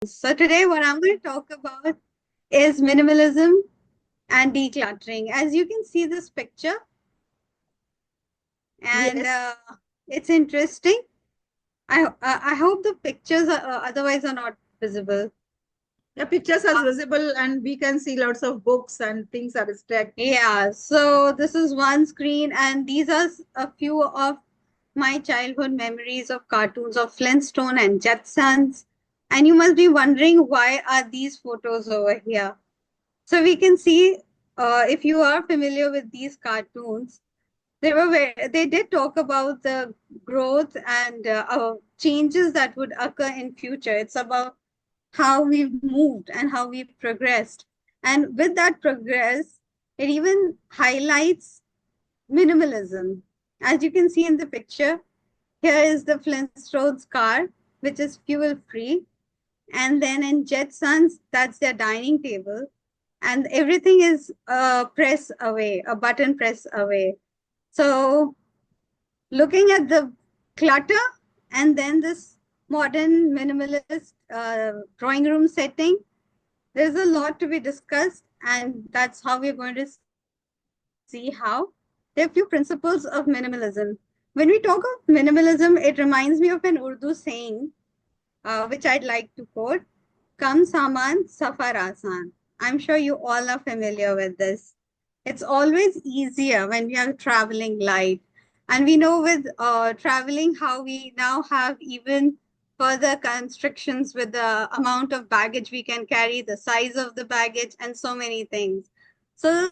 So today what I'm going to talk about is minimalism and decluttering. As you can see this picture, and Yes, it's interesting. I hope the pictures otherwise are not visible. the pictures are visible and we can see lots of books and things are stacked. Yeah, so this is one screen, and these are a few of my childhood memories of cartoons of Flintstone and Jetsons. And you must be wondering, why are these photos over here? So we can see, if you are familiar with these cartoons, they did talk about the growth and changes that would occur in future. It's about how we've moved and how we've progressed. And with that progress, it even highlights minimalism. As you can see in the picture, here is the Flintstones car, which is fuel free. And then in Jetsons, that's their dining table. And everything is a press away, a button press away. So looking at the clutter and then this modern minimalist drawing room setting, there's a lot to be discussed, and that's how we're going to see how there are a few principles of minimalism. When we talk of minimalism, it reminds me of an Urdu saying, which I'd like to quote: Kam saman, safar asan. I'm sure you all are familiar with this. It's always easier when we are traveling light. And we know with traveling how we now have even further constrictions with the amount of baggage we can carry, the size of the baggage, and so many things. So,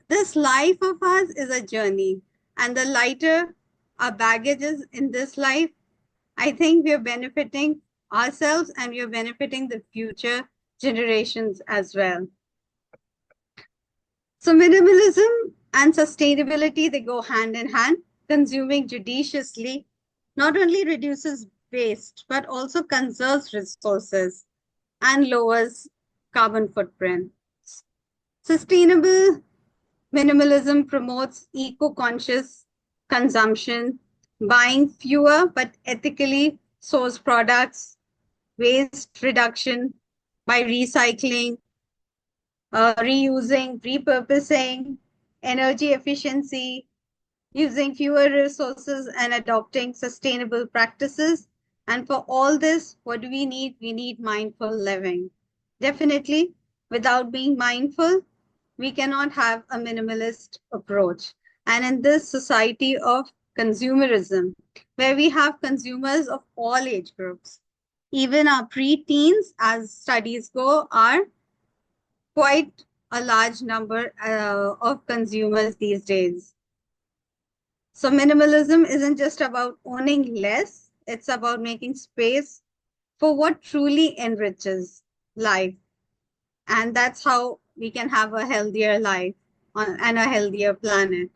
this life of ours is a journey. And the lighter our baggage is in this life, I think we are benefiting ourselves and we are benefiting the future generations as well. So minimalism and sustainability, they go hand in hand. Consuming judiciously not only reduces waste, but also conserves resources and lowers carbon footprint. Sustainable minimalism promotes eco-conscious consumption, buying fewer but ethically sourced products, waste reduction by recycling, reusing, repurposing, energy efficiency, using fewer resources, and adopting sustainable practices. And for all this, what do we need? We need mindful living. Definitely, without being mindful, we cannot have a minimalist approach. And in this society of consumerism, where we have consumers of all age groups, even our pre-teens, as studies go, are quite a large number of consumers these days. So minimalism isn't just about owning less, it's about making space for what truly enriches life. And that's how we can have a healthier life and a healthier planet.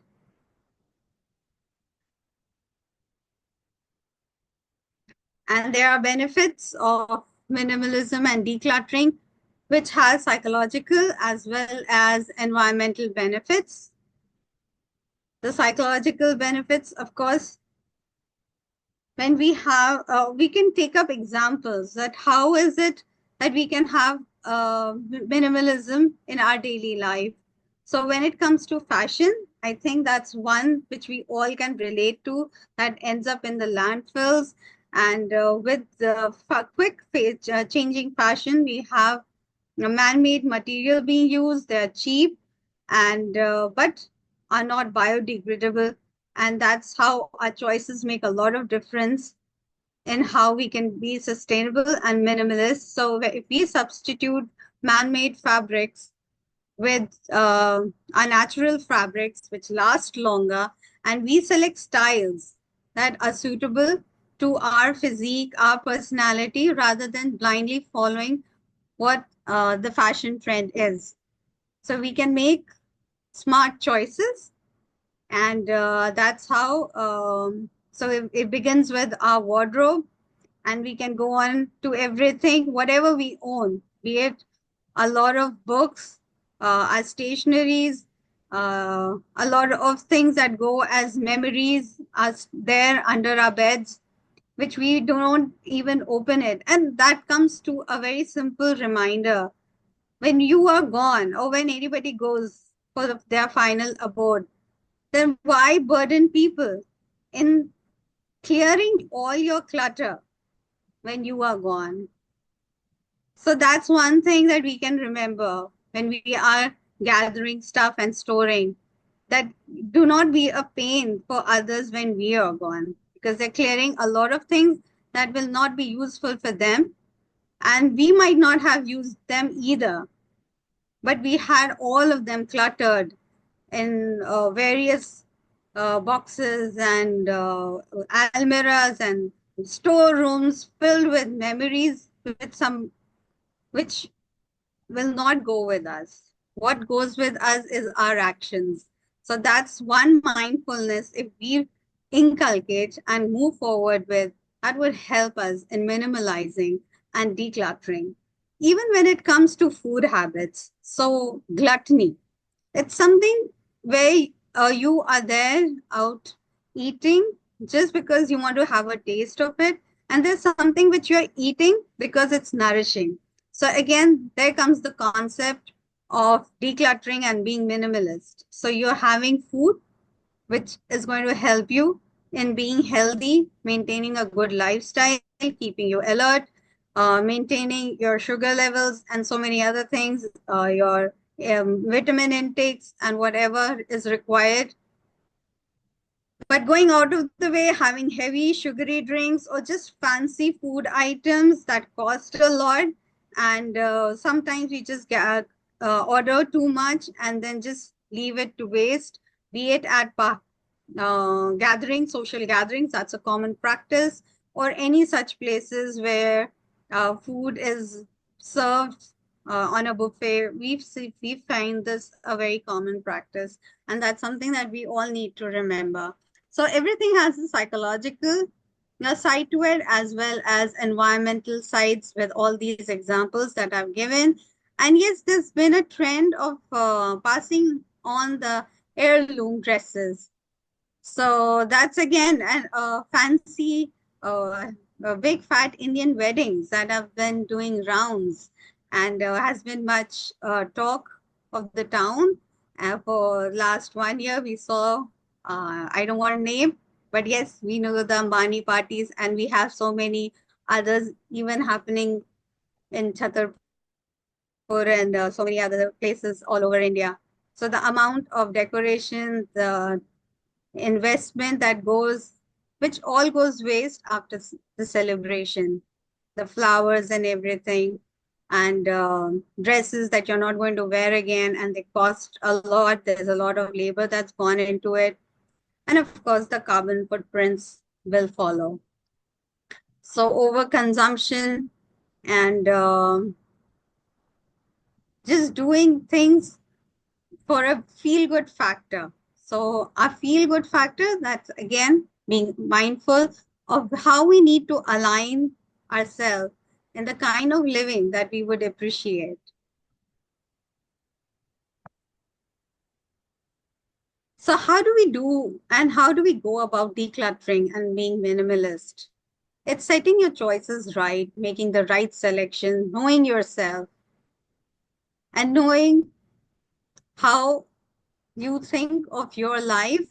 And there are benefits of minimalism and decluttering, which has psychological as well as environmental benefits. The psychological benefits, of course, when we can take up examples that how is it that we can have minimalism in our daily life. So when it comes to fashion, I think that's one which we all can relate to, that ends up in the landfills. And with the changing fashion, we have a man-made material being used. They're cheap and but are not biodegradable, and that's how our choices make a lot of difference in how we can be sustainable and minimalist. So if we substitute man-made fabrics with our natural fabrics which last longer, and we select styles that are suitable to our physique, our personality, rather than blindly following what the fashion trend is. So we can make smart choices, and that's how. So it begins with our wardrobe, and we can go on to everything, whatever we own, be it a lot of books, as stationaries, a lot of things that go as memories, as there under our beds. which we don't even open it. And that comes to a very simple reminder: when you are gone, or when anybody goes for their final abode, then why burden people in clearing all your clutter when you are gone? So that's one thing that we can remember when we are gathering stuff and storing, that do not be a pain for others when we are gone, because they're clearing a lot of things that will not be useful for them, and we might not have used them either, but we had all of them cluttered in various boxes and almirahs and storerooms filled with memories, with some which will not go with us. What goes with us is our actions. So that's one mindfulness, if we inculcate and move forward with, that would help us in minimalizing and decluttering. Even when it comes to food habits, so gluttony, it's something where you are there out eating just because you want to have a taste of it. And there's something which you're eating because it's nourishing. So, again, there comes the concept of decluttering and being minimalist. So, you're having food which is going to help you in being healthy, maintaining a good lifestyle, keeping you alert, maintaining your sugar levels, and so many other things, your vitamin intakes, and whatever is required. But going out of the way, having heavy sugary drinks or just fancy food items that cost a lot, and sometimes we just order too much and then just leave it to waste, be it at gatherings, social gatherings, that's a common practice, or any such places where food is served on a buffet. We find this a very common practice, and that's something that we all need to remember. So everything has a psychological side to it, as well as environmental sides, with all these examples that I've given. And yes, there's been a trend of passing on the heirloom dresses. So that's again a fancy, big fat Indian weddings that have been doing rounds, and has been much talk of the town. For last 1 year, we saw, I don't want to name, but yes, we know the Ambani parties, and we have so many others even happening in Chhatarpur and so many other places all over India. So the amount of decoration, the investment that goes, which all goes waste after the celebration, the flowers and everything, and dresses that you're not going to wear again, and they cost a lot. There's a lot of labor that's gone into it. And of course, the carbon footprints will follow. So, overconsumption and just doing things for a feel good factor. So, a feel good factor, that's again being mindful of how we need to align ourselves in the kind of living that we would appreciate. So, how do we do and how do we go about decluttering and being minimalist? It's setting your choices right, making the right selection, knowing yourself, and knowing how you think of your life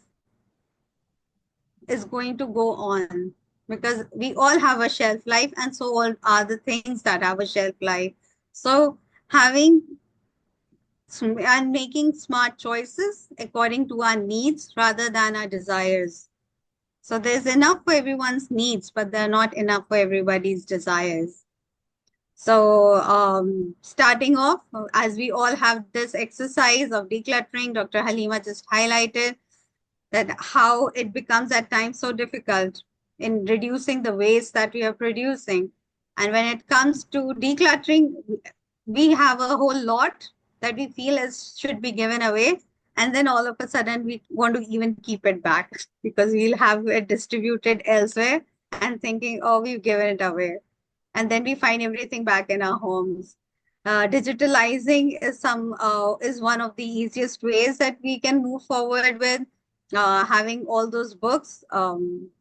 is going to go on, because we all have a shelf life, and so all are the things that have a shelf life. So having and making smart choices according to our needs rather than our desires. So there's enough for everyone's needs, but they're not enough for everybody's desires. So, starting off, as we all have this exercise of decluttering, Dr. Halima just highlighted that how it becomes at times so difficult in reducing the waste that we are producing. And when it comes to decluttering, we have a whole lot that we feel is should be given away. And then all of a sudden we want to even keep it back because we'll have it distributed elsewhere and thinking, oh, we've given it away. And then we find everything back in our homes. Digitalizing is one of the easiest ways that we can move forward with, having all those books,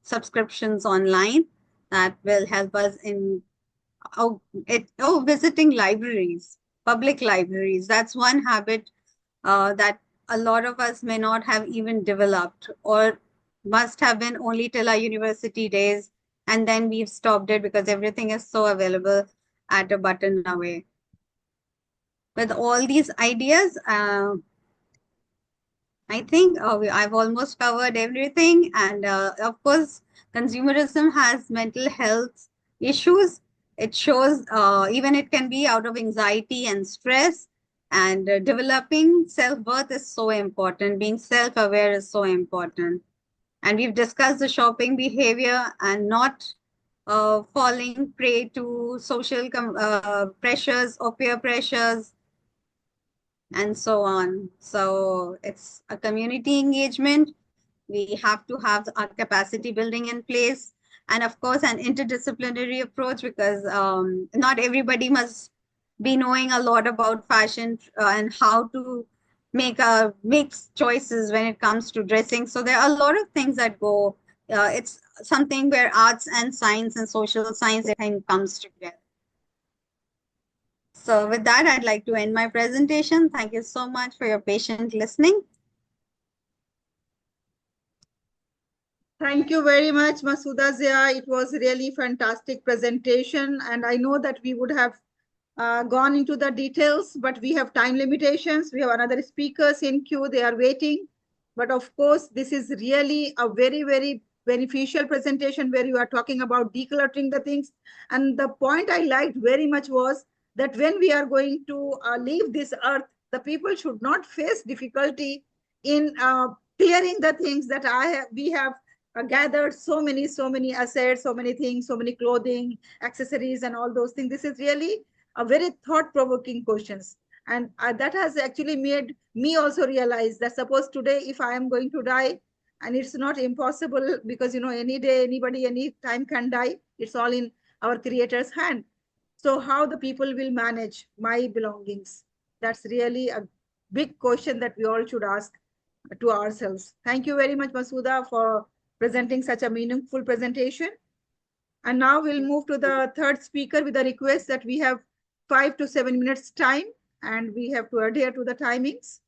subscriptions online. that will help us in visiting libraries, public libraries. That's one habit that a lot of us may not have even developed, or must have been only till our university days, and then we've stopped it because everything is so available at a button away. With all these ideas, I think I've almost covered everything. And of course, consumerism has mental health issues. It shows, even it can be out of anxiety and stress. And developing self worth is so important. Being self aware is so important. And we've discussed the shopping behavior and not falling prey to social pressures or peer pressures and so on. So it's a community engagement. We have to have our capacity building in place, and of course, an interdisciplinary approach, because not everybody must be knowing a lot about fashion and how to make choices when it comes to dressing. So there are a lot of things that go. It's something where arts and science and social science everything comes together. So with that, I'd like to end my presentation. Thank you so much for your patient listening. Thank you very much, Masooda Zia. It was really fantastic presentation, and I know that we would have gone into the details, but we have time limitations. We have another speakers in queue; they are waiting. But of course, this is really a very, very beneficial presentation where you are talking about decluttering the things. And the point I liked very much was that when we are going to leave this earth, the people should not face difficulty in clearing the things that we have gathered so many assets, so many things, so many clothing, accessories, and all those things. This is really a very thought-provoking questions. And that has actually made me also realize that suppose today, if I am going to die, and it's not impossible because, any day, anybody, any time can die. It's all in our creator's hand. So how the people will manage my belongings? That's really a big question that we all should ask to ourselves. Thank you very much, Masooda, for presenting such a meaningful presentation. And now we'll move to the third speaker with a request that we have 5 to 7 minutes time and we have to adhere to the timings.